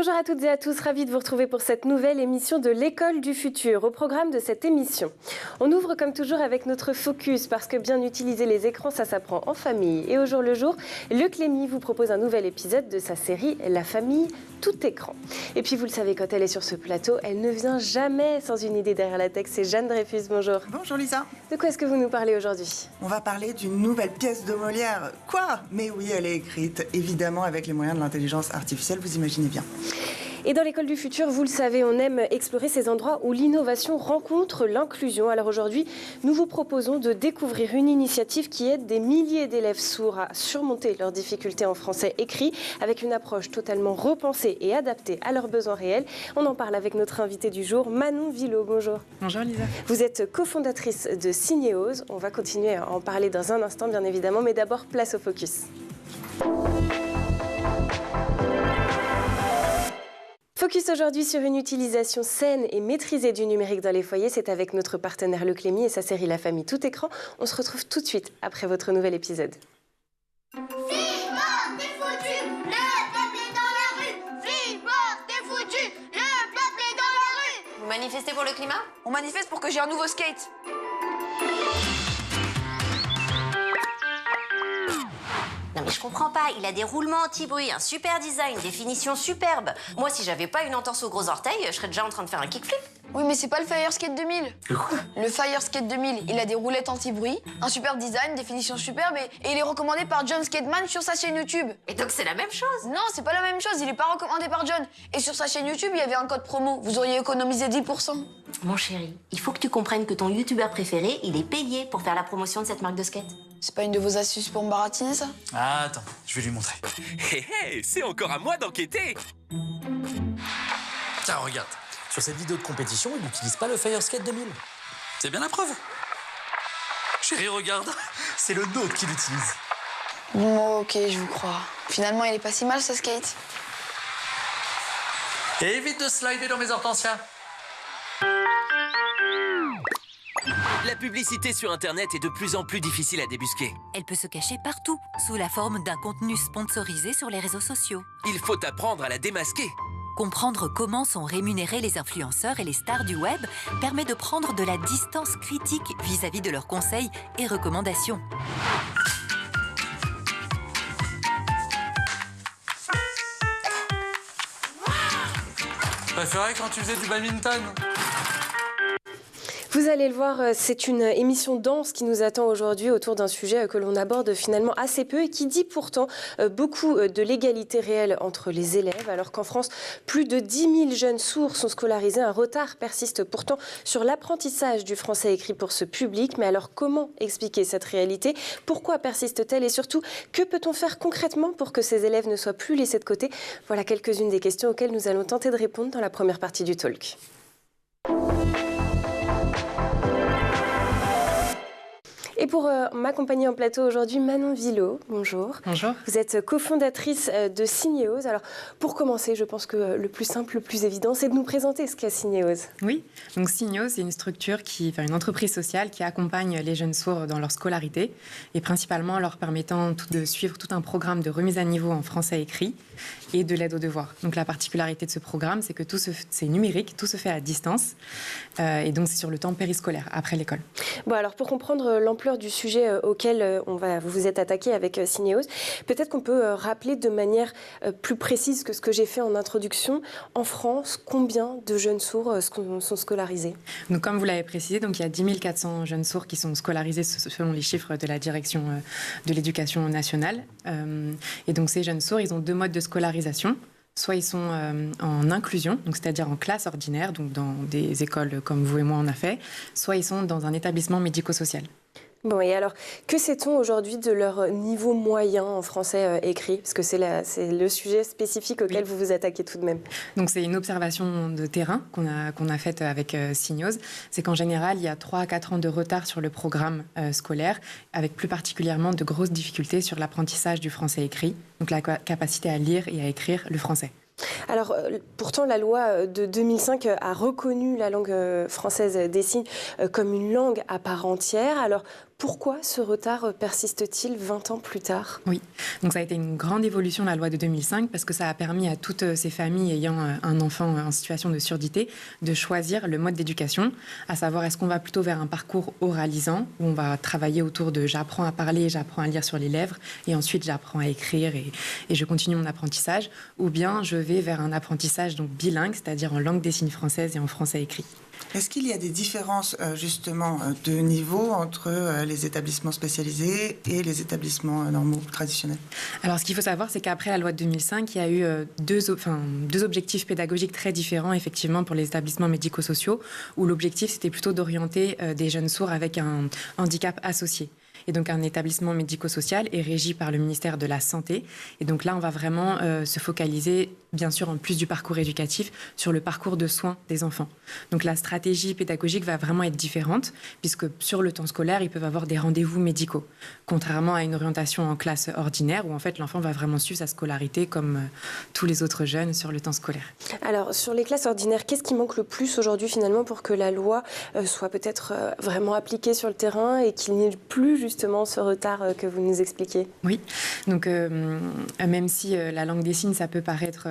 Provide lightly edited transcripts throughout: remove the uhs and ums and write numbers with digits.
Bonjour à toutes et à tous, ravie de vous retrouver pour cette nouvelle émission de l'École du futur. Au programme de cette émission, on ouvre comme toujours avec notre focus parce que bien utiliser les écrans, ça s'apprend en famille. Et au jour le jour, Le Clémy vous propose un nouvel épisode de sa série La famille tout écran. Et puis vous le savez, quand elle est sur ce plateau, elle ne vient jamais sans une idée derrière la tête. C'est Jeanne Dreyfus, bonjour. Bonjour Lisa. De quoi est-ce que vous nous parlez aujourd'hui ? On va parler d'une nouvelle pièce de Molière. Quoi ? Mais oui, elle est écrite, évidemment, avec les moyens de l'intelligence artificielle, vous imaginez bien. Et dans l'École du futur, vous le savez, on aime explorer ces endroits où l'innovation rencontre l'inclusion. Alors aujourd'hui, nous vous proposons de découvrir une initiative qui aide des milliers d'élèves sourds à surmonter leurs difficultés en français écrit avec une approche totalement repensée et adaptée à leurs besoins réels. On en parle avec notre invitée du jour, Manon Villot. Bonjour. Bonjour Lisa. Vous êtes cofondatrice de Signéose. On va continuer à en parler dans un instant, bien évidemment, mais d'abord, place au focus. Focus aujourd'hui sur une utilisation saine et maîtrisée du numérique dans les foyers. C'est avec notre partenaire Le Clémy et sa série La famille tout écran. On se retrouve tout de suite après votre nouvel épisode. Vous manifestez pour le climat ? On manifeste pour que j'ai un nouveau skate. Non mais je comprends pas, il a des roulements anti-bruit, un super design, des finitions superbes. Moi, si j'avais pas une entorse aux gros orteils, je serais déjà en train de faire un kickflip. Oui, mais c'est pas le Fire Skate 2000. Le Fire Skate 2000, il a des roulettes anti-bruit, un super design, des finitions superbes et il est recommandé par John Skateman sur sa chaîne YouTube. Et donc c'est la même chose ? Non, c'est pas la même chose, il est pas recommandé par John. Et sur sa chaîne YouTube, il y avait un code promo, vous auriez économisé 10%. Mon chéri, il faut que tu comprennes que ton youtubeur préféré, il est payé pour faire la promotion de cette marque de skate. C'est pas une de vos astuces pour me baratiner, ça ? Ah, attends, je vais lui montrer. Hé hé, c'est encore à moi d'enquêter. Tiens, regarde. Sur cette vidéo de compétition, il n'utilise pas le Fire Skate 2000. C'est bien la preuve. Chérie, regarde. C'est le nôtre qui l'utilise. Bon, ok, je vous crois. Finalement, il est pas si mal, ce skate. Et évite de slider dans mes hortensias. La publicité sur Internet est de plus en plus difficile à débusquer. Elle peut se cacher partout, sous la forme d'un contenu sponsorisé sur les réseaux sociaux. Il faut apprendre à la démasquer. Comprendre comment sont rémunérés les influenceurs et les stars du web permet de prendre de la distance critique vis-à-vis de leurs conseils et recommandations. Je préférais quand tu faisais du badminton. Vous allez le voir, c'est une émission dense qui nous attend aujourd'hui autour d'un sujet que l'on aborde finalement assez peu et qui dit pourtant beaucoup de l'égalité réelle entre les élèves. Alors qu'en France, plus de 10 000 jeunes sourds sont scolarisés. Un retard persiste pourtant sur l'apprentissage du français écrit pour ce public. Mais alors comment expliquer cette réalité ? Pourquoi persiste-t-elle ? Et surtout, que peut-on faire concrètement pour que ces élèves ne soient plus laissés de côté ? Voilà quelques-unes des questions auxquelles nous allons tenter de répondre dans la première partie du talk. Et pour m'accompagner en plateau aujourd'hui, Manon Villot, bonjour. Bonjour. Vous êtes cofondatrice de Signéose. Alors, pour commencer, je pense que le plus simple, le plus évident, c'est de nous présenter ce qu'est Signéose. Oui, donc Signéose, c'est une structure, une entreprise sociale qui accompagne les jeunes sourds dans leur scolarité et principalement leur permettant de suivre tout un programme de remise à niveau en français écrit et de l'aide aux devoirs. Donc la particularité de ce programme, c'est que c'est numérique, tout se fait à distance et donc c'est sur le temps périscolaire, après l'école. Bon, alors pour comprendre l'ampleur du sujet auquel vous vous êtes attaqué avec Signéose, peut-être qu'on peut rappeler de manière plus précise que ce que j'ai fait en introduction. En France, combien de jeunes sourds sont scolarisés ? Donc comme vous l'avez précisé, donc il y a 10 400 jeunes sourds qui sont scolarisés selon les chiffres de la direction de l'éducation nationale. Et donc ces jeunes sourds, ils ont deux modes de scolarisation. Soit ils sont en inclusion, donc c'est-à-dire en classe ordinaire, donc dans des écoles comme vous et moi on a fait, soit ils sont dans un établissement médico-social. Bon, et alors, que sait-on aujourd'hui de leur niveau moyen en français écrit ? Parce que c'est le sujet spécifique auquel vous vous attaquez tout de même. Donc, c'est une observation de terrain qu'on a faite avec Signéose. C'est qu'en général, il y a 3 à 4 ans de retard sur le programme scolaire, avec plus particulièrement de grosses difficultés sur l'apprentissage du français écrit, donc la capacité à lire et à écrire le français. Alors, pourtant, la loi de 2005 a reconnu la langue française des signes comme une langue à part entière. Alors, Pourquoi ce retard persiste-t-il 20 ans plus tard? Oui, donc ça a été une grande évolution, la loi de 2005, parce que ça a permis à toutes ces familles ayant un enfant en situation de surdité de choisir le mode d'éducation, à savoir est-ce qu'on va plutôt vers un parcours oralisant, où on va travailler autour de j'apprends à parler, j'apprends à lire sur les lèvres, et ensuite j'apprends à écrire et je continue mon apprentissage, ou bien je vais vers un apprentissage donc bilingue, c'est-à-dire en langue des signes française et en français écrit. Est-ce qu'il y a des différences justement de niveau entre les établissements spécialisés et les établissements normaux, traditionnels? Alors, ce qu'il faut savoir, c'est qu'après la loi de 2005, il y a eu deux objectifs pédagogiques très différents, effectivement, pour les établissements médico-sociaux, où l'objectif, c'était plutôt d'orienter des jeunes sourds avec un handicap associé. Et donc, un établissement médico-social est régi par le ministère de la Santé. Et donc là, on va vraiment se focaliser, bien sûr, en plus du parcours éducatif, sur le parcours de soins des enfants. Donc, la stratégie pédagogique va vraiment être différente, puisque sur le temps scolaire, ils peuvent avoir des rendez-vous médicaux. Contrairement à une orientation en classe ordinaire, où en fait, l'enfant va vraiment suivre sa scolarité comme tous les autres jeunes sur le temps scolaire. Alors, sur les classes ordinaires, qu'est-ce qui manque le plus aujourd'hui, finalement, pour que la loi soit peut-être vraiment appliquée sur le terrain et qu'il n'y ait plus, justement, ce retard que vous nous expliquez? Oui, donc même si la langue des signes, ça peut paraître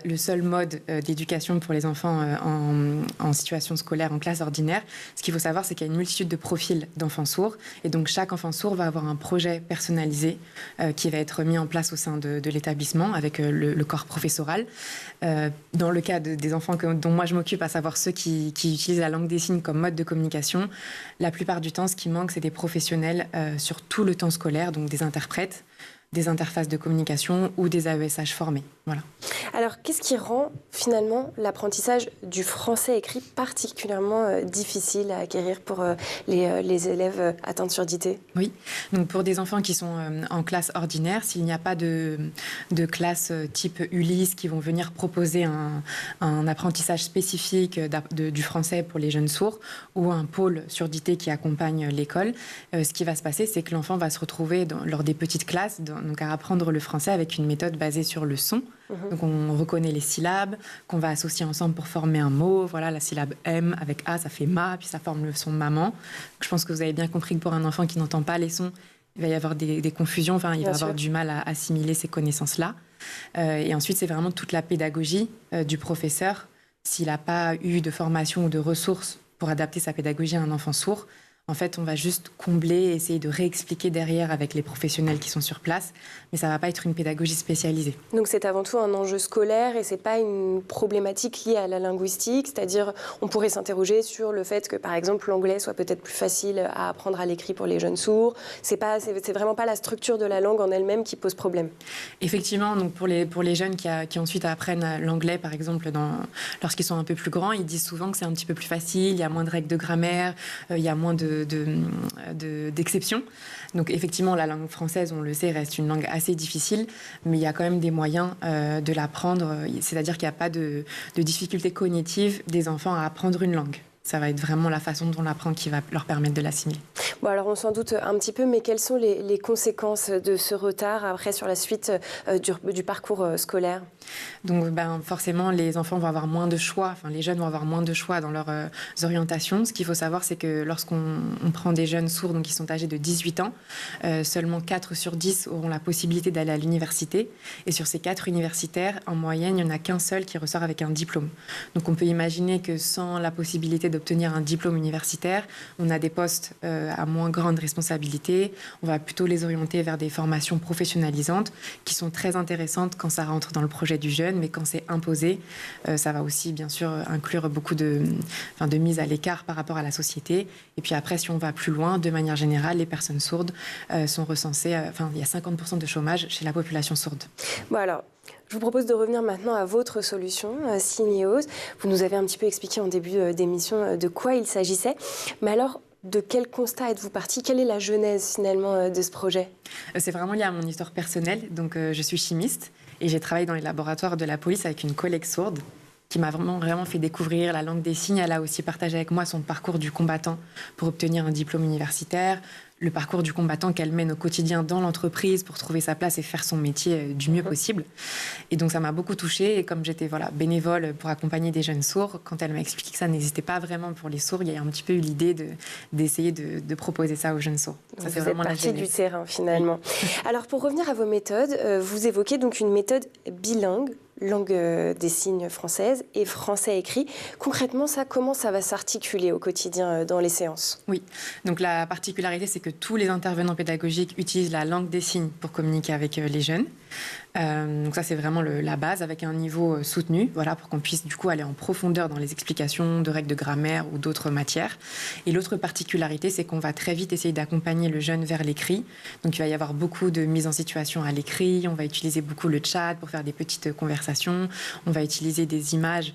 le seul mode d'éducation pour les enfants en situation scolaire, en classe ordinaire, ce qu'il faut savoir, c'est qu'il y a une multitude de profils d'enfants sourds. Et donc, chaque enfant sourd va avoir un projet personnalisé qui va être mis en place au sein de l'établissement avec le corps professoral. Dans le cas des enfants dont moi je m'occupe, à savoir ceux qui utilisent la langue des signes comme mode de communication, la plupart du temps, ce qui manque, c'est des professionnels sur tout le temps scolaire, donc des interprètes, des interfaces de communication ou des AESH formés. Voilà. Alors, qu'est-ce qui rend finalement l'apprentissage du français écrit particulièrement difficile à acquérir pour les élèves atteints de surdité? Oui, donc pour des enfants qui sont en classe ordinaire, s'il n'y a pas de classe type Ulysse qui vont venir proposer un apprentissage spécifique du français pour les jeunes sourds ou un pôle surdité qui accompagne l'école, ce qui va se passer, c'est que l'enfant va se retrouver lors des petites classes donc à apprendre le français avec une méthode basée sur le son. Donc on reconnaît les syllabes qu'on va associer ensemble pour former un mot. Voilà, la syllabe M avec A, ça fait ma, puis ça forme le son maman. Donc, je pense que vous avez bien compris que pour un enfant qui n'entend pas les sons, il va y avoir des confusions, enfin, il va avoir du mal à assimiler ces connaissances-là. Et ensuite, c'est vraiment toute la pédagogie du professeur. S'il n'a pas eu de formation ou de ressources pour adapter sa pédagogie à un enfant sourd, en fait, on va juste combler, essayer de réexpliquer derrière avec les professionnels qui sont sur place, mais ça ne va pas être une pédagogie spécialisée. Donc c'est avant tout un enjeu scolaire et ce n'est pas une problématique liée à la linguistique, c'est-à-dire on pourrait s'interroger sur le fait que, par exemple, l'anglais soit peut-être plus facile à apprendre à l'écrit pour les jeunes sourds. C'est vraiment pas la structure de la langue en elle-même qui pose problème. Effectivement, donc pour les jeunes qui ensuite apprennent l'anglais, par exemple, lorsqu'ils sont un peu plus grands, ils disent souvent que c'est un petit peu plus facile, il y a moins de règles de grammaire, il y a moins d'exceptions. Donc effectivement, la langue française, on le sait, reste une langue assez difficile, mais il y a quand même des moyens de l'apprendre. C'est-à-dire qu'il n'y a pas de difficulté cognitive des enfants à apprendre une langue. Ça va être vraiment la façon dont on l'apprend qui va leur permettre de l'assimiler. Bon, alors on s'en doute un petit peu, mais quelles sont les conséquences de ce retard après sur la suite du parcours scolaire? Donc forcément, les enfants vont avoir moins de choix, enfin les jeunes vont avoir moins de choix dans leurs orientations. Ce qu'il faut savoir, c'est que lorsqu'on prend des jeunes sourds donc qui sont âgés de 18 ans, seulement 4 sur 10 auront la possibilité d'aller à l'université. Et sur ces 4 universitaires, en moyenne, il n'y en a qu'un seul qui ressort avec un diplôme. Donc on peut imaginer que sans la possibilité d'obtenir un diplôme universitaire, on a des postes à moins grande responsabilité. On va plutôt les orienter vers des formations professionnalisantes qui sont très intéressantes quand ça rentre dans le projet du jeune, mais quand c'est imposé, ça va aussi bien sûr inclure beaucoup de mise à l'écart par rapport à la société. Et puis après, si on va plus loin, de manière générale, les personnes sourdes sont recensées, il y a 50% de chômage chez la population sourde. Bon alors, je vous propose de revenir maintenant à votre solution, Signeos. Vous nous avez un petit peu expliqué en début d'émission de quoi il s'agissait. Mais alors, de quel constat êtes-vous parti? Quelle est la genèse finalement de ce projet? C'est vraiment lié à mon histoire personnelle. Donc, je suis chimiste et j'ai travaillé dans les laboratoires de la police avec une collègue sourde. qui m'a vraiment fait découvrir la langue des signes. Elle a aussi partagé avec moi son parcours du combattant pour obtenir un diplôme universitaire, le parcours du combattant qu'elle mène au quotidien dans l'entreprise pour trouver sa place et faire son métier du mieux possible. Et donc ça m'a beaucoup touchée. Et comme j'étais bénévole pour accompagner des jeunes sourds, quand elle m'a expliqué que ça n'existait pas vraiment pour les sourds, il y a un petit peu eu l'idée d'essayer de proposer ça aux jeunes sourds. Ça, c'est vraiment partie du terrain finalement. Alors pour revenir à vos méthodes, vous évoquez donc une méthode bilingue, langue des signes française et français écrit. Concrètement, comment ça va s'articuler au quotidien dans les séances? Oui, donc la particularité, c'est que tous les intervenants pédagogiques utilisent la langue des signes pour communiquer avec les jeunes. Donc ça, c'est vraiment la base avec un niveau soutenu, pour qu'on puisse du coup aller en profondeur dans les explications de règles de grammaire ou d'autres matières. Et l'autre particularité, c'est qu'on va très vite essayer d'accompagner le jeune vers l'écrit. Donc il va y avoir beaucoup de mise en situation à l'écrit, on va utiliser beaucoup le chat pour faire des petites conversations, on va utiliser des images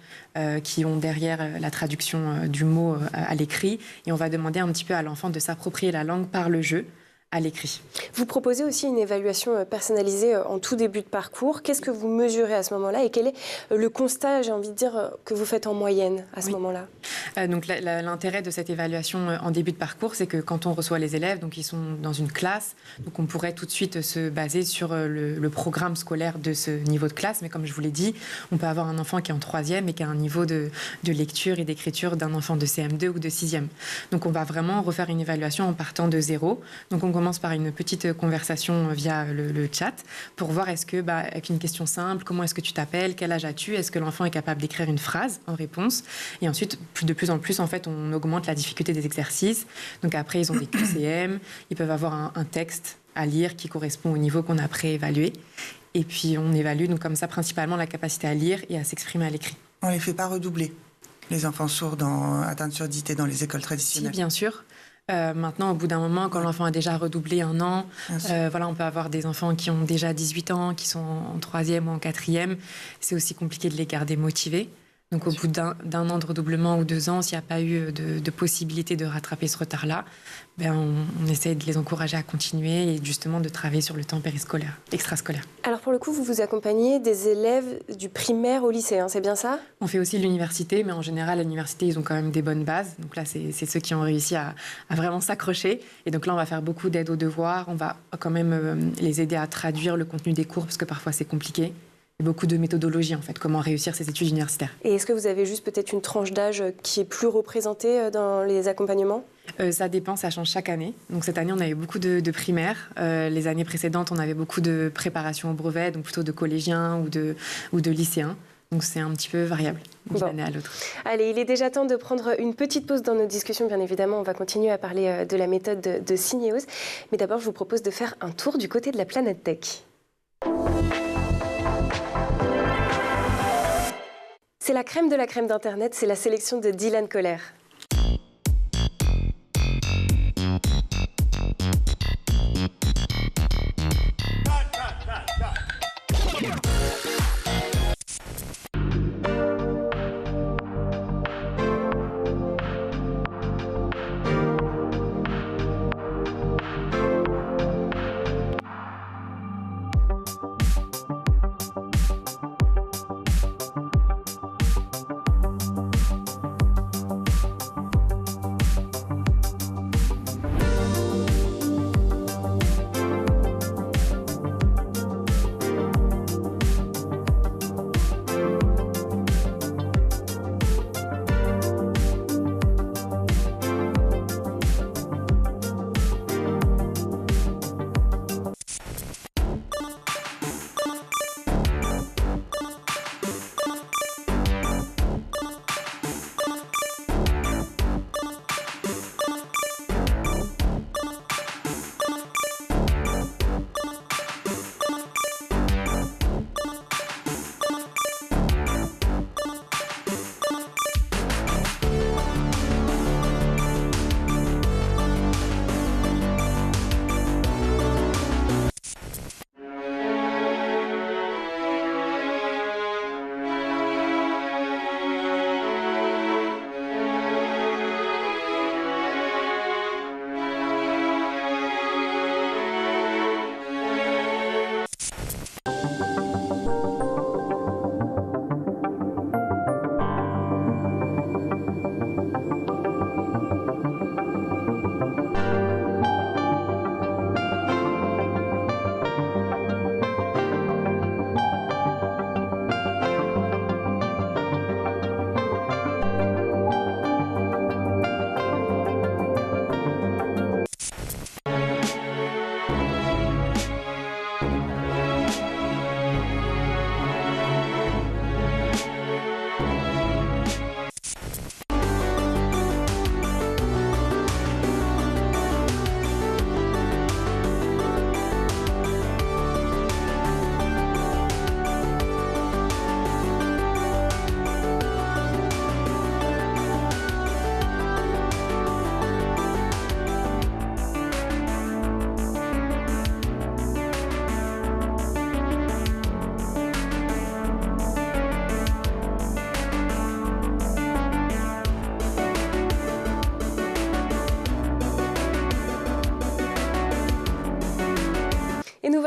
qui ont derrière la traduction du mot à l'écrit, et on va demander un petit peu à l'enfant de s'approprier la langue par le jeu à l'écrit. Vous proposez aussi une évaluation personnalisée en tout début de parcours. Qu'est-ce que vous mesurez à ce moment-là et quel est le constat, j'ai envie de dire, que vous faites en moyenne à ce moment-là? Donc l'intérêt de cette évaluation en début de parcours, c'est que quand on reçoit les élèves, donc ils sont dans une classe, donc on pourrait tout de suite se baser sur le programme scolaire de ce niveau de classe. Mais comme je vous l'ai dit, on peut avoir un enfant qui est en 3e et qui a un niveau de lecture et d'écriture d'un enfant de CM2 ou de 6e. Donc on va vraiment refaire une évaluation en partant de zéro. Donc on commence par une petite conversation via le chat pour voir est-ce que, avec une question simple, comment est-ce que tu t'appelles, quel âge as-tu, est-ce que l'enfant est capable d'écrire une phrase en réponse. Et ensuite, de plus en plus, en fait, on augmente la difficulté des exercices. Donc après, ils ont des QCM, ils peuvent avoir un texte à lire qui correspond au niveau qu'on a préévalué. Et puis on évalue donc comme ça principalement la capacité à lire et à s'exprimer à l'écrit. On ne les fait pas redoubler, les enfants sourds atteints de surdité dans les écoles traditionnelles? Si, bien sûr. Maintenant, au bout d'un moment, quand l'enfant a déjà redoublé 1 an, on peut avoir des enfants qui ont déjà 18 ans, qui sont en 3e ou en 4e. C'est aussi compliqué de les garder motivés. Donc au bout d'un an de redoublement ou 2 ans, s'il n'y a pas eu de possibilité de rattraper ce retard-là, on essaie de les encourager à continuer et justement de travailler sur le temps périscolaire, extrascolaire. Alors pour le coup, vous accompagnez des élèves du primaire au lycée, c'est bien ça? On fait aussi l'université, mais en général, à l'université, ils ont quand même des bonnes bases. Donc là, c'est ceux qui ont réussi à vraiment s'accrocher. Et donc là, on va faire beaucoup d'aide aux devoirs. On va quand même les aider à traduire le contenu des cours, parce que parfois, c'est compliqué. Et beaucoup de méthodologie, en fait, comment réussir ces études universitaires. Et est-ce que vous avez juste peut-être une tranche d'âge qui est plus représentée dans les accompagnements? Ça dépend, ça change chaque année. Donc cette année, on avait beaucoup de primaires. Les années précédentes, on avait beaucoup de préparation au brevet, donc plutôt de collégiens ou de lycéens. Donc c'est un petit peu variable d'une année à l'autre. Allez, il est déjà temps de prendre une petite pause dans nos discussions. Bien évidemment, on va continuer à parler de la méthode de Signéos. Mais d'abord, je vous propose de faire un tour du côté de la planète tech. C'est la crème de la crème d'Internet, c'est la sélection de Dylan Kohler.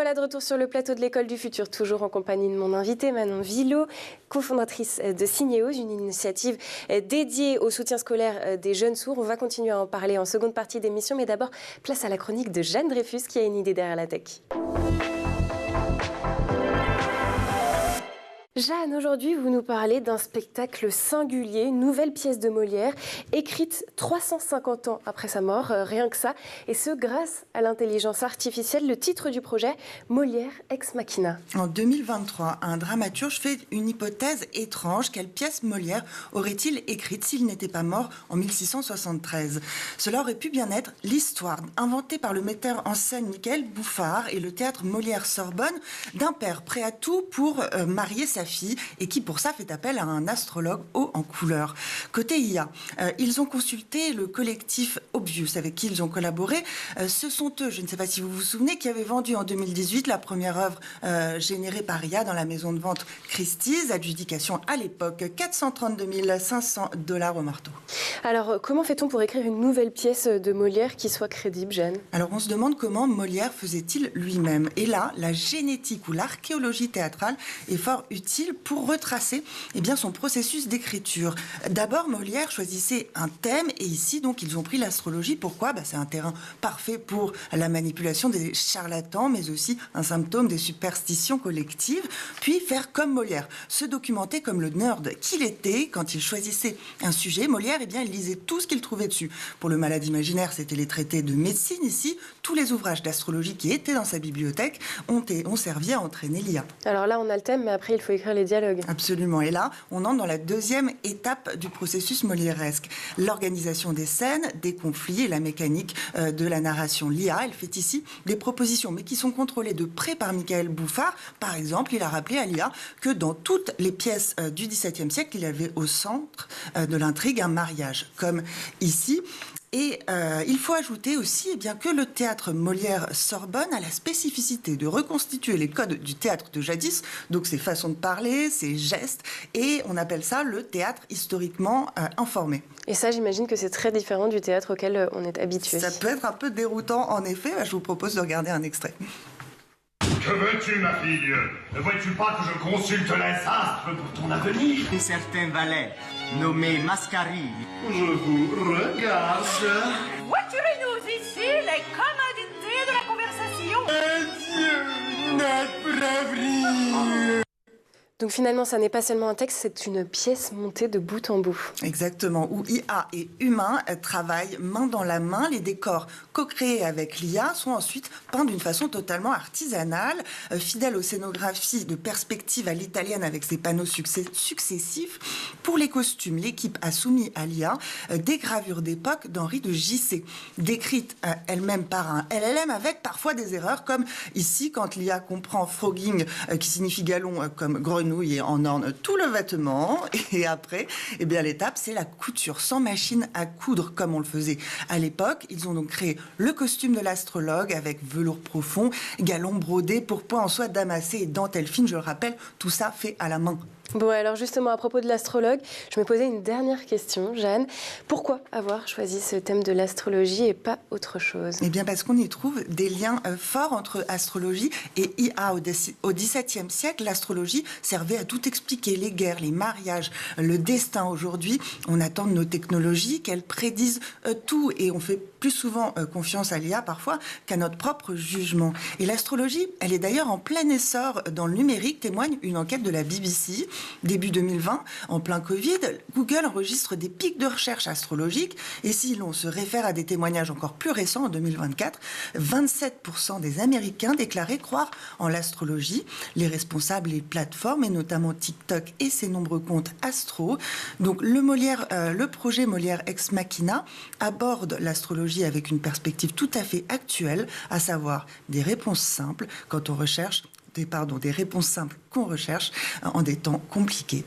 voilà de retour sur le plateau de l'École du Futur, toujours en compagnie de mon invité Manon Villot, cofondatrice de Signéos, une initiative dédiée au soutien scolaire des jeunes sourds. On va continuer à en parler en seconde partie d'émission, mais d'abord, place à la chronique de Jeanne Dreyfus qui a une idée derrière la tech. Jeanne, aujourd'hui, vous nous parlez d'un spectacle singulier, une nouvelle pièce de Molière, écrite 350 ans après sa mort, rien que ça, et ce grâce à l'intelligence artificielle. Le titre du projet, Molière Ex Machina. En 2023, un dramaturge fait une hypothèse étrange. Quelle pièce Molière aurait-il écrite s'il n'était pas mort en 1673 ? Cela aurait pu bien être l'histoire, inventée par le metteur en scène Michael Bouffard et le théâtre Molière-Sorbonne, d'un père prêt à tout pour marier sa fille et qui pour ça fait appel à un astrologue haut en couleur. Côté IA, ils ont consulté le collectif Obvious avec qui ils ont collaboré. Ce sont eux, je ne sais pas si vous vous souvenez, qui avaient vendu en 2018 la première œuvre générée par IA dans la maison de vente Christie's, adjudication à l'époque $432 500 au marteau. Alors comment fait-on pour écrire une nouvelle pièce de Molière qui soit crédible, Jeanne ? Alors on se demande comment Molière faisait-il lui-même. Et là, la génétique ou l'archéologie théâtrale est fort utile pour retracer son processus d'écriture. D'abord, Molière choisissait un thème et ici, donc, ils ont pris l'astrologie. Pourquoi ? C'est un terrain parfait pour la manipulation des charlatans, mais aussi un symptôme des superstitions collectives. Puis faire comme Molière, se documenter comme le nerd qu'il était. Quand il choisissait un sujet, Molière, il lisait tout ce qu'il trouvait dessus. Pour le malade imaginaire, c'était les traités de médecine. Ici, tous les ouvrages d'astrologie qui étaient dans sa bibliothèque ont servi à entraîner l'IA. Alors là, on a le thème, mais après, il faut écrire les dialogues. Absolument. Et là, on entre dans la deuxième étape du processus molièresque. L'organisation des scènes, des conflits et la mécanique de la narration. L'IA, elle fait ici des propositions, mais qui sont contrôlées de près par Michael Bouffard. Par exemple, il a rappelé à l'IA que dans toutes les pièces du XVIIe siècle, il y avait au centre de l'intrigue un mariage, comme ici. Et il faut ajouter aussi que le théâtre Molière-Sorbonne a la spécificité de reconstituer les codes du théâtre de jadis, donc ses façons de parler, ses gestes, et on appelle ça le théâtre historiquement informé. Et ça, j'imagine que c'est très différent du théâtre auquel on est habitué. Ça peut être un peu déroutant, en effet. Je vous propose de regarder un extrait. Que veux-tu, ma fille ? Ne vois-tu pas que je consulte les astres pour ton avenir ? Un certain valet, nommé Mascari. Je vous regarde. Voiturez-nous ici les commodités de la conversation. Adieu, notre braverie. Donc finalement, ça n'est pas seulement un texte, c'est une pièce montée de bout en bout. Exactement, où IA et humains travaillent main dans la main. Les décors co-créés avec l'IA sont ensuite peints d'une façon totalement artisanale, fidèle aux scénographies de perspective à l'italienne avec ses panneaux successifs. Pour les costumes, l'équipe a soumis à l'IA des gravures d'époque d'Henri de Gissé, décrites elle-même par un LLM avec parfois des erreurs, comme ici quand l'IA comprend frogging, qui signifie galon, comme grenouille, et en orne tout le vêtement. Et après, l'étape, c'est la couture sans machine à coudre, comme on le faisait à l'époque. Ils ont donc créé le costume de l'astrologue avec velours profond, galon brodé, pourpoint en soie damassée et dentelle fine. Je le rappelle, tout ça fait à la main. Bon, alors justement, à propos de l'astrologue, je me posais une dernière question, Jeanne. Pourquoi avoir choisi ce thème de l'astrologie et pas autre chose ? Parce qu'on y trouve des liens forts entre astrologie et IA. Au XVIIe siècle, l'astrologie servait à tout expliquer, les guerres, les mariages, le destin. Aujourd'hui, on attend de nos technologies qu'elles prédisent tout et on fait plus souvent confiance à l'IA parfois qu'à notre propre jugement. Et l'astrologie, elle est d'ailleurs en plein essor dans le numérique, témoigne une enquête de la BBC. Début 2020, en plein Covid, Google enregistre des pics de recherche astrologique. Et si l'on se réfère à des témoignages encore plus récents, en 2024, 27% des Américains déclaraient croire en l'astrologie. Les responsables et plateformes, et notamment TikTok et ses nombreux comptes astro. Donc le projet Molière Ex Machina aborde l'astrologie avec une perspective tout à fait actuelle, à savoir des réponses simples quand on recherche des réponses simples qu'on recherche en des temps compliqués.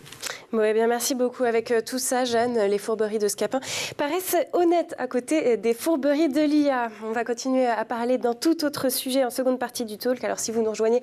Bon, eh bien, merci beaucoup. Avec tout ça, Jeanne, les fourberies de Scapin paraissent honnêtes à côté des fourberies de l'IA. On va continuer à parler d'un tout autre sujet en seconde partie du talk. Alors, si vous nous rejoignez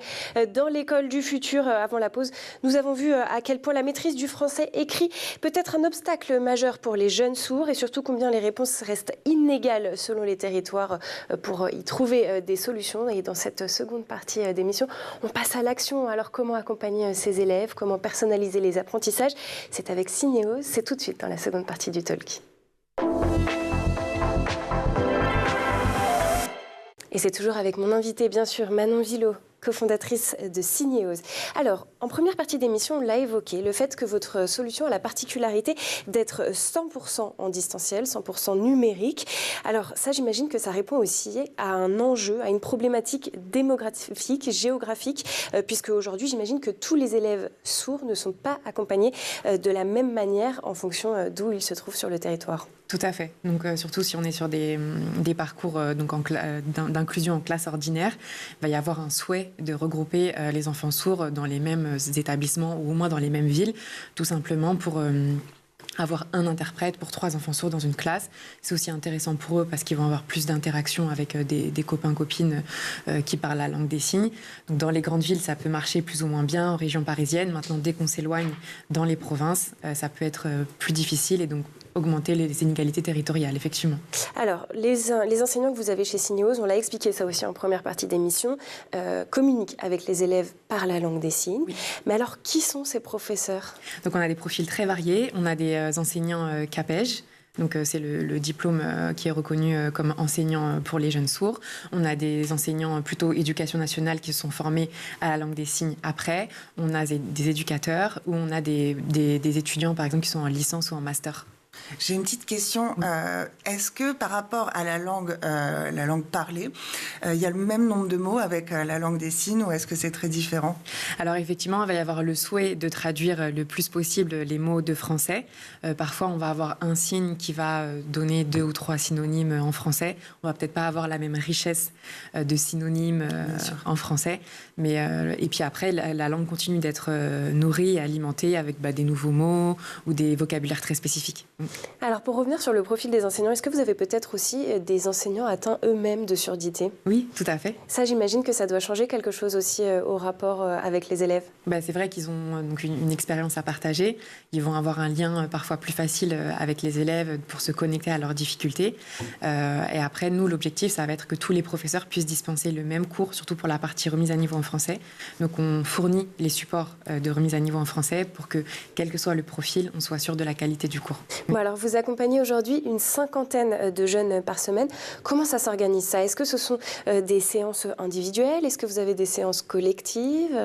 dans l'école du futur avant la pause, nous avons vu à quel point la maîtrise du français écrit peut être un obstacle majeur pour les jeunes sourds et surtout combien les réponses restent inégales selon les territoires pour y trouver des solutions. Et dans cette seconde partie d'émission, on passe à l'action. Alors, comment accompagner ces élèves? Comment personnaliser les apprentissages? C'est avec Synéos, c'est tout de suite dans la seconde partie du talk. Et c'est toujours avec mon invité, bien sûr, Manon Villot, cofondatrice de Synéos. Alors, en première partie d'émission, on l'a évoqué, le fait que votre solution a la particularité d'être 100% en distanciel, 100% numérique. Alors ça, j'imagine que ça répond aussi à un enjeu, à une problématique démographique, géographique, puisque aujourd'hui, j'imagine que tous les élèves sourds ne sont pas accompagnés de la même manière en fonction d'où ils se trouvent sur le territoire. Tout à fait. Donc, surtout si on est sur des parcours d'inclusion en classe ordinaire, il va y avoir un souhait de regrouper les enfants sourds dans les mêmes établissements ou au moins dans les mêmes villes, tout simplement pour avoir un interprète pour 3 enfants sourds dans une classe. C'est aussi intéressant pour eux parce qu'ils vont avoir plus d'interactions avec des copains-copines qui parlent la langue des signes. Donc, dans les grandes villes, ça peut marcher plus ou moins bien en région parisienne. Maintenant, dès qu'on s'éloigne dans les provinces, ça peut être plus difficile et donc augmenter les inégalités territoriales, effectivement. Alors, les enseignants que vous avez chez Synéos, on l'a expliqué ça aussi en première partie d'émission, communiquent avec les élèves par la langue des signes. Oui. Mais alors, qui sont ces professeurs? Donc, on a des profils très variés. On a des enseignants CAPEJ. Donc, c'est le diplôme qui est reconnu comme enseignant pour les jeunes sourds. On a des enseignants plutôt éducation nationale qui se sont formés à la langue des signes après. On a des éducateurs ou on a des étudiants, par exemple, qui sont en licence ou en master. J'ai une petite question. Est-ce que par rapport à la langue parlée, il y a le même nombre de mots avec la langue des signes ou est-ce que c'est très différent? Alors effectivement, il va y avoir le souhait de traduire le plus possible les mots de français. Parfois, on va avoir un signe qui va donner 2 ou 3 synonymes en français. On va peut-être pas avoir la même richesse de synonymes en français. Et puis après, la langue continue d'être nourrie et alimentée avec des nouveaux mots ou des vocabulaires très spécifiques. Alors, pour revenir sur le profil des enseignants, est-ce que vous avez peut-être aussi des enseignants atteints eux-mêmes de surdité? Oui, tout à fait. Ça, j'imagine que ça doit changer quelque chose aussi au rapport avec les élèves. C'est vrai qu'ils ont donc une expérience à partager. Ils vont avoir un lien parfois plus facile avec les élèves pour se connecter à leurs difficultés. Et après, nous, l'objectif, ça va être que tous les professeurs puissent dispenser le même cours, surtout pour la partie remise à niveau en français. Donc, on fournit les supports de remise à niveau en français pour que, quel que soit le profil, on soit sûr de la qualité du cours. Bon, alors, vous accompagnez aujourd'hui une 50aine de jeunes par semaine. Comment ça s'organise, ça? Est-ce que ce sont des séances individuelles? Est-ce que vous avez des séances collectives?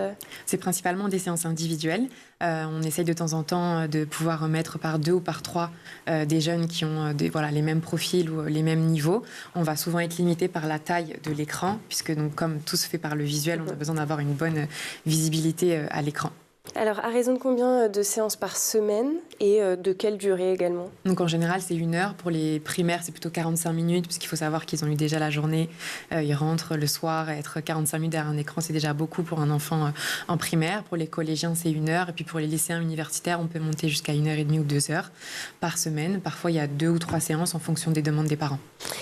C'est principalement des séances individuelles. On essaye de temps en temps de pouvoir mettre par 2 ou par 3 des jeunes qui ont les mêmes profils ou les mêmes niveaux. On va souvent être limité par la taille de l'écran, puisque donc, comme tout se fait par le visuel, on a besoin d'avoir une bonne visibilité à l'écran. Alors, à raison de combien de séances par semaine et de quelle durée également? Donc, en général, c'est 1 heure. Pour les primaires, c'est plutôt 45 minutes, parce qu'il faut savoir qu'ils ont eu déjà la journée. Ils rentrent le soir, et être 45 minutes derrière un écran, c'est déjà beaucoup pour un enfant en primaire. Pour les collégiens, c'est 1 heure. Et puis, pour les lycéens universitaires, on peut monter jusqu'à 1h30 ou 2 heures par semaine. Parfois, il y a 2 ou 3 séances en fonction des demandes des parents.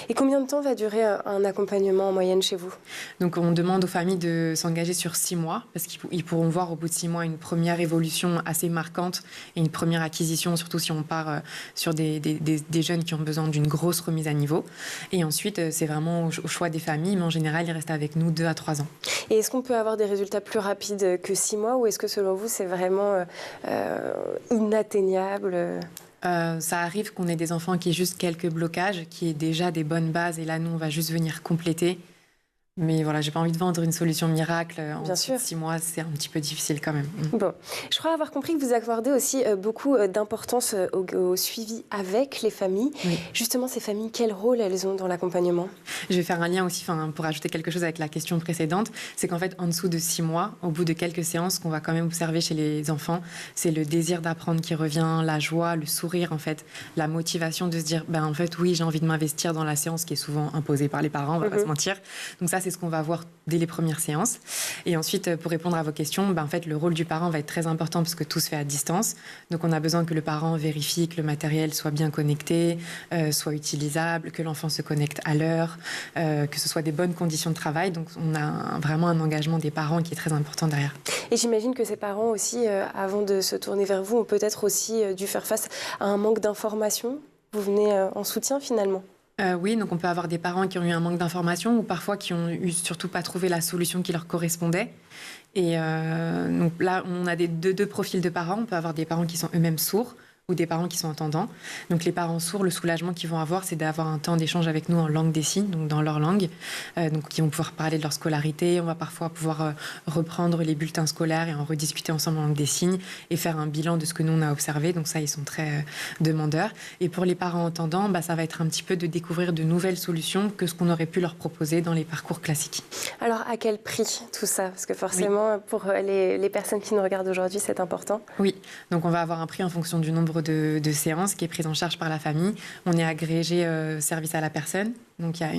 Et combien de temps va durer un accompagnement en moyenne chez vous? Donc, on demande aux familles de s'engager sur 6 mois, parce qu'ils pourront voir au bout de 6 mois une première évolution assez marquante et une première acquisition, surtout si on part sur des jeunes qui ont besoin d'une grosse remise à niveau. Et ensuite, c'est vraiment au choix des familles, mais en général, ils restent avec nous 2 à 3 ans. Et est-ce qu'on peut avoir des résultats plus rapides que 6 mois ou est-ce que selon vous, c'est vraiment inatteignable? Ça arrive qu'on ait des enfants qui aient juste quelques blocages, qui aient déjà des bonnes bases et là, nous, on va juste venir compléter. Mais voilà, j'ai pas envie de vendre une solution miracle. En 6 mois, c'est un petit peu difficile quand même. Bon, je crois avoir compris que vous accordez aussi beaucoup d'importance au suivi avec les familles. Oui. Justement, ces familles, quel rôle elles ont dans l'accompagnement? Je vais faire un lien aussi, pour ajouter quelque chose avec la question précédente. C'est qu'en fait, en dessous de 6 mois, au bout de quelques séances, qu'on va quand même observer chez les enfants, c'est le désir d'apprendre qui revient, la joie, le sourire, en fait, la motivation de se dire, en fait, oui, j'ai envie de m'investir dans la séance qui est souvent imposée par les parents, on va pas se mentir. Donc ça, c'est ce qu'on va voir dès les premières séances. Et ensuite, pour répondre à vos questions, en fait, le rôle du parent va être très important parce que tout se fait à distance. Donc, on a besoin que le parent vérifie que le matériel soit bien connecté, soit utilisable, que l'enfant se connecte à l'heure, que ce soit des bonnes conditions de travail. Donc, on a vraiment un engagement des parents qui est très important derrière. Et j'imagine que ces parents aussi, avant de se tourner vers vous, ont peut-être aussi dû faire face à un manque d'informations. Vous venez en soutien finalement. Oui, donc on peut avoir des parents qui ont eu un manque d'informations ou parfois qui ont eu surtout pas trouvé la solution qui leur correspondait. Et donc là, on a deux profils de parents. On peut avoir des parents qui sont eux-mêmes sourds ou des parents qui sont entendants. Donc les parents sourds, le soulagement qu'ils vont avoir, c'est d'avoir un temps d'échange avec nous en langue des signes, donc dans leur langue, donc qui vont pouvoir parler de leur scolarité. On va parfois pouvoir reprendre les bulletins scolaires et en rediscuter ensemble en langue des signes et faire un bilan de ce que nous on a observé. Donc ça, ils sont très demandeurs. Et pour les parents entendants, ça va être un petit peu de découvrir de nouvelles solutions que ce qu'on aurait pu leur proposer dans les parcours classiques. Alors à quel prix tout ça? Parce que forcément, pour les personnes qui nous regardent aujourd'hui, c'est important. Oui, donc on va avoir un prix en fonction du nombre de séances qui est prise en charge par la famille. On est agrégé service à la personne. Donc il y a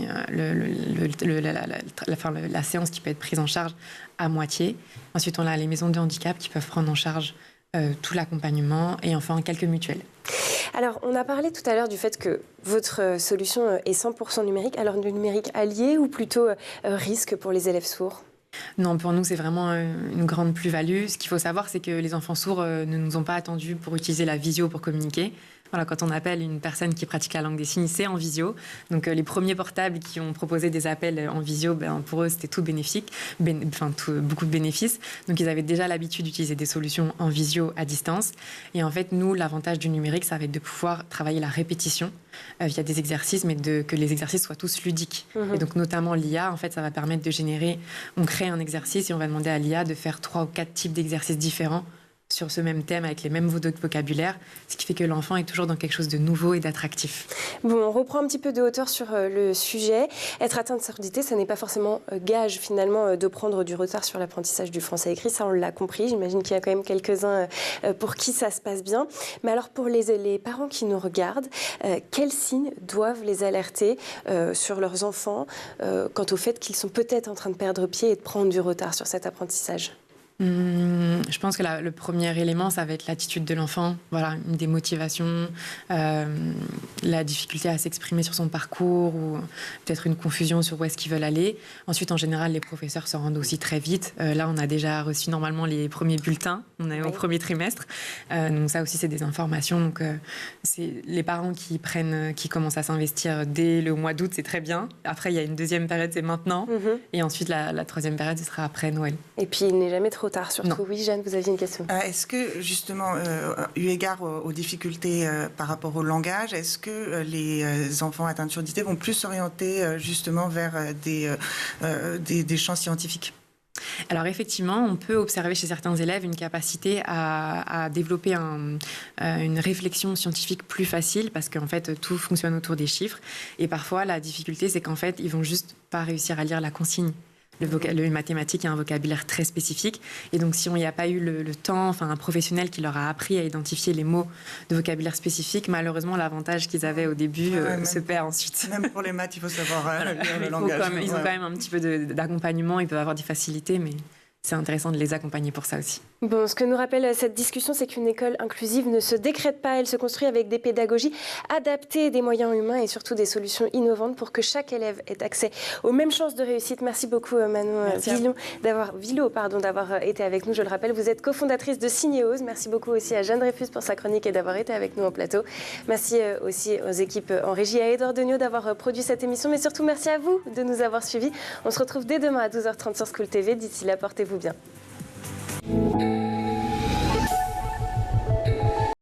la séance qui peut être prise en charge à moitié. Ensuite, on a les maisons de handicap qui peuvent prendre en charge tout l'accompagnement et enfin quelques mutuelles. Alors, on a parlé tout à l'heure du fait que votre solution est 100% numérique. Alors, du numérique allié ou plutôt risque pour les élèves sourds? Non, pour nous, c'est vraiment une grande plus-value. Ce qu'il faut savoir, c'est que les enfants sourds ne nous ont pas attendus pour utiliser la visio pour communiquer. Voilà, quand on appelle une personne qui pratique la langue des signes, c'est en visio. Donc, les premiers portables qui ont proposé des appels en visio, pour eux, c'était tout bénéfique, beaucoup de bénéfices. Donc, ils avaient déjà l'habitude d'utiliser des solutions en visio à distance. Et en fait, nous, l'avantage du numérique, ça va être de pouvoir travailler la répétition via des exercices, mais que les exercices soient tous ludiques. Et donc, notamment l'IA, en fait, ça va permettre de générer... On crée un exercice et on va demander à l'IA de faire 3 ou 4 types d'exercices différents sur ce même thème avec les mêmes mots de vocabulaire, ce qui fait que l'enfant est toujours dans quelque chose de nouveau et d'attractif. Bon, on reprend un petit peu de hauteur sur le sujet. Être atteint de surdité, ça n'est pas forcément gage finalement de prendre du retard sur l'apprentissage du français écrit. Ça, on l'a compris. J'imagine qu'il y a quand même quelques-uns pour qui ça se passe bien. Mais alors pour les parents qui nous regardent, quels signes doivent les alerter sur leurs enfants quant au fait qu'ils sont peut-être en train de perdre pied et de prendre du retard sur cet apprentissage? Je pense que le premier élément, ça va être l'attitude de l'enfant, voilà, une démotivation, la difficulté à s'exprimer sur son parcours ou peut-être une confusion sur où est-ce qu'ils veulent aller. Ensuite, en général, les professeurs se rendent aussi très vite. Là, on a déjà reçu normalement les premiers bulletins, on est au premier trimestre. Donc ça aussi, c'est des informations. Donc, c'est les parents qui commencent à s'investir dès le mois d'août, c'est très bien. Après, il y a une deuxième période, c'est maintenant. Et ensuite, la troisième période, ce sera après Noël. Et puis, il n'est jamais trop tard, surtout. Non. Oui, Jeanne, vous aviez une question. Est-ce que, justement, eu égard aux difficultés par rapport au langage, est-ce que les enfants atteints de surdité vont plus s'orienter justement vers des champs scientifiques ? Alors effectivement, on peut observer chez certains élèves une capacité à développer une réflexion scientifique plus facile parce qu'en fait, tout fonctionne autour des chiffres. Et parfois, la difficulté, c'est qu'en fait, ils vont juste pas réussir à lire la consigne. Le mathématique a un vocabulaire très spécifique et donc si on n'y a pas eu le temps, un professionnel qui leur a appris à identifier les mots de vocabulaire spécifique, malheureusement l'avantage qu'ils avaient au début se perd ensuite. Même pour les maths, il faut savoir lire le langage. Ils ont quand même un petit peu d'accompagnement, ils peuvent avoir des facilités, mais c'est intéressant de les accompagner pour ça aussi. Bon, ce que nous rappelle cette discussion, c'est qu'une école inclusive ne se décrète pas, elle se construit avec des pédagogies adaptées, des moyens humains et surtout des solutions innovantes pour que chaque élève ait accès aux mêmes chances de réussite. Merci beaucoup Manon Villot d'avoir été avec nous. Je le rappelle, vous êtes cofondatrice de Signéose. Merci beaucoup aussi à Jeanne Dreyfus pour sa chronique et d'avoir été avec nous en plateau. Merci aussi aux équipes en régie, à Edouard Degnaud d'avoir produit cette émission, mais surtout merci à vous de nous avoir suivis. On se retrouve dès demain à 12h30 sur School TV. D'ici là, portez-vous bien.